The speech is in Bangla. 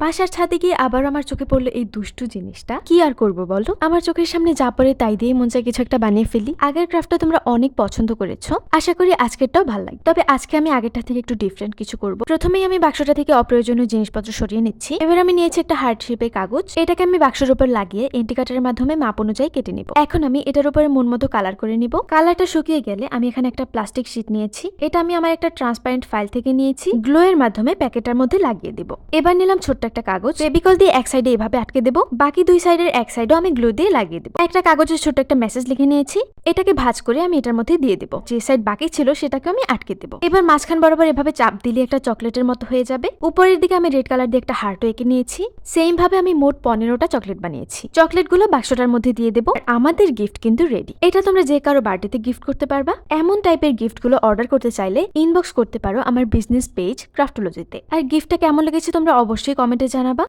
বাসার ছাদে গিয়ে আবার আমার চোখে পড়লো এই দুষ্টু জিনিসটা। কি আর করব বলো, আমার চোখের সামনে যা পড়ে তাই দিয়ে মন চায় কিছু একটা বানিয়ে ফেলি। আগের ক্রাফটটা তোমরা অনেক পছন্দ করেছো, আশা করি আজকেরটাও ভালো লাগে। তবে আজকে আমি আগেরটা থেকে একটু ডিফারেন্ট কিছু করব। প্রথমেই আমি বাক্সটা থেকে অপ্রয়োজনীয় জিনিসপত্র সরিয়ে নিচ্ছি। এবার আমি নিয়েছি একটা হার্ট শেপের কাগজ, এটাকে আমি বাক্সের উপর লাগিয়ে এন্টি কাটারের মাধ্যমে মাপ অনুযায়ী কেটে নিব। এখন আমি এটার উপরে মন মতো কালার করে নিব। কালারটা শুকিয়ে গেলে আমি এখানে একটা প্লাস্টিক শীট নিয়েছি, এটা আমি আমার একটা ট্রান্সপারেন্ট ফাইল থেকে নিয়েছি, গ্লো এর মাধ্যমে প্যাকেটটার মধ্যে লাগিয়ে দিব। এবার নিলাম ছোট্ট একটা কাগজ, ফেভিকল দিয়ে এক সাইডে এভাবে আটকে দেব, বাকি দুই সাইডের এক সাইডও আমি গ্লো দিয়ে লাগিয়ে দেব। একটা কাগজের ছোট্ট একটা মেসেজ লিখে নিয়েছি, এটাকে ভাঁজ করে আমি এটার মধ্যে দিয়ে দেব। যে সাইড বাকি ছিল সেটাকে আমি আটকে দেব। এবার মাঝখান বরাবর এভাবে চাপ দিলে একটা চকলেটের মতো হয়ে যাবে। উপরের দিকে আমি রেড কালার দিয়ে একটা হার্টও এঁকে নিয়েছি। সেম ভাবে আমি মোট 15টা চকলেট বানিয়েছি। চকলেটগুলো বাক্সটার মধ্যে দিয়ে দেব। আমাদের গিফট কিন্তু রেডি। এটা তোমরা যে কারো বার্থডেতে গিফট করতে পারবা। এমন টাইপের গিফটগুলো অর্ডার করতে চাইলে ইনবক্স করতে পারো আমার বিজনেস পেজ ক্রাফটোলজিতে। আর গিফটটা কেমন লেগেছে তোমরা অবশ্যই কমেন্টে জানাবা।